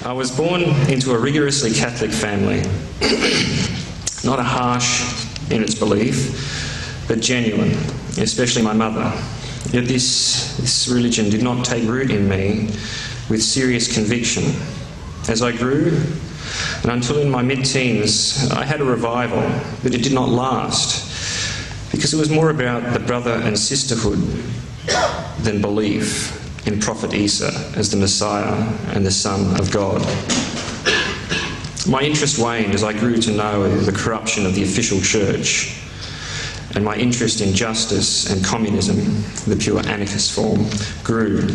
I was born into a rigorously Catholic family, not a harsh in its belief, but genuine, especially my mother. Yet this religion did not take root in me with serious conviction. As I grew, and until in my mid-teens, I had a revival, but it did not last, because it was more about the brother and sisterhood than belief in Prophet Isa as the Messiah and the Son of God. My interest waned as I grew to know the corruption of the official church, and my interest in justice and communism, the pure anarchist form, grew.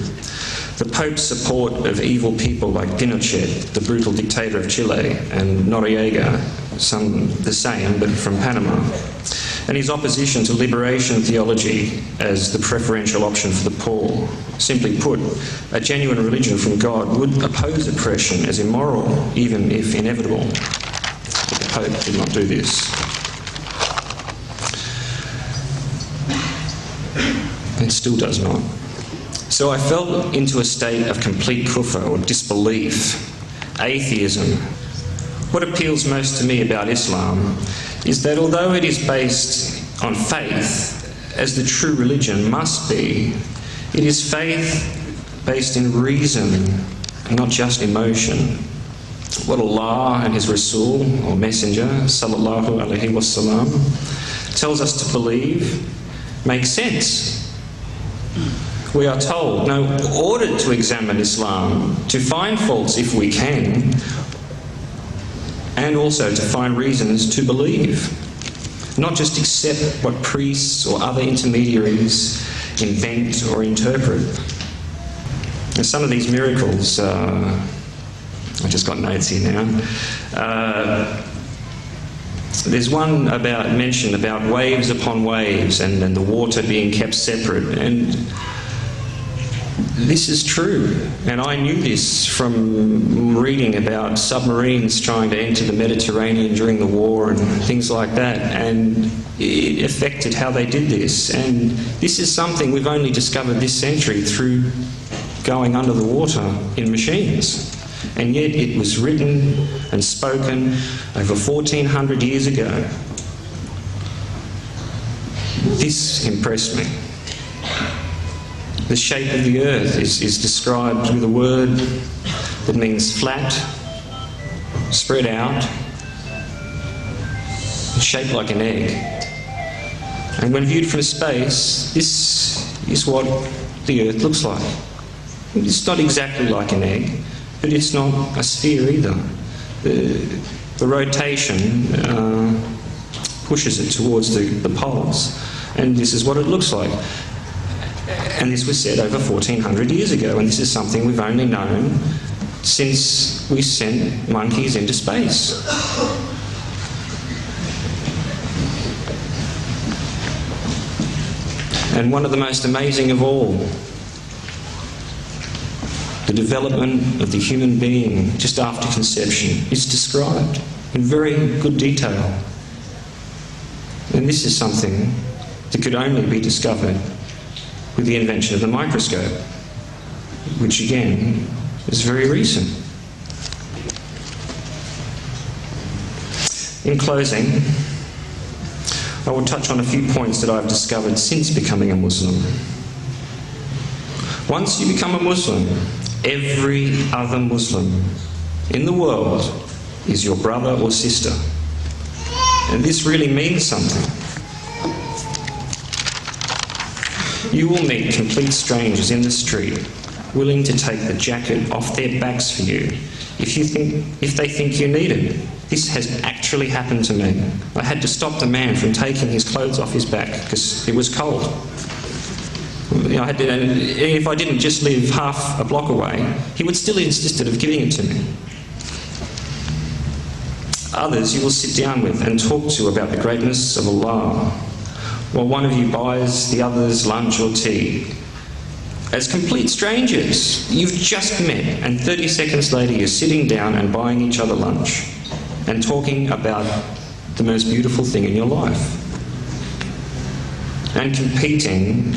The Pope's support of evil people like Pinochet, the brutal dictator of Chile, and Noriega, some the same, but from Panama, and his opposition to liberation theology as the preferential option for the poor. Simply put, a genuine religion from God would oppose oppression as immoral, even if inevitable. But the Pope did not do this. It still does not. So I fell into a state of complete kufr, or disbelief, atheism. What appeals most to me about Islam is that although it is based on faith, as the true religion must be, it is faith based in reason and not just emotion. What Allah and His Rasul, or Messenger, sallallahu alaihi wasallam, tells us to believe makes sense. We are told, no, ordered to examine Islam, to find faults if we can, and also to find reasons to believe. Not just accept what priests or other intermediaries invent or interpret. And some of these miracles, I just got notes here now. There's one mentioned about waves upon waves and the water being kept separate. And this is true, and I knew this from reading about submarines trying to enter the Mediterranean during the war and things like that, and it affected how they did this. And this is something we've only discovered this century through going under the water in machines. And yet it was written and spoken over 1400 years ago. This impressed me. The shape of the earth is described with a word that means flat, spread out, shaped like an egg. And when viewed from space, this is what the earth looks like. It's not exactly like an egg, but it's not a sphere either. The rotation pushes it towards the poles, and this is what it looks like. And this was said over 1400 years ago, and this is something we've only known since we sent monkeys into space. And one of the most amazing of all, the development of the human being just after conception is described in very good detail. And this is something that could only be discovered with the invention of the microscope, which again is very recent. In closing, I will touch on a few points that I've discovered since becoming a Muslim. Once you become a Muslim, every other Muslim in the world is your brother or sister. And this really means something. You will meet complete strangers in the street, willing to take the jacket off their backs for you if they think you need it. This has actually happened to me. I had to stop the man from taking his clothes off his back because it was cold. You know, and if I didn't just live half a block away, he would still insisted of giving it to me. Others you will sit down with and talk to about the greatness of Allah, while one of you buys the other's lunch or tea. As complete strangers, you've just met, and 30 seconds later you're sitting down and buying each other lunch and talking about the most beautiful thing in your life and competing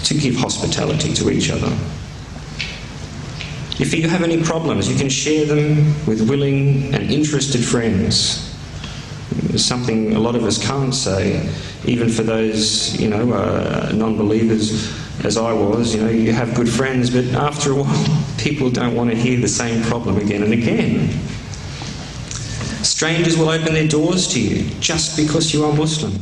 to give hospitality to each other. If you have any problems, you can share them with willing and interested friends. Something a lot of us can't say, even for those, non-believers as I was. You have good friends, but after a while, people don't want to hear the same problem again and again. Strangers will open their doors to you just because you are Muslim.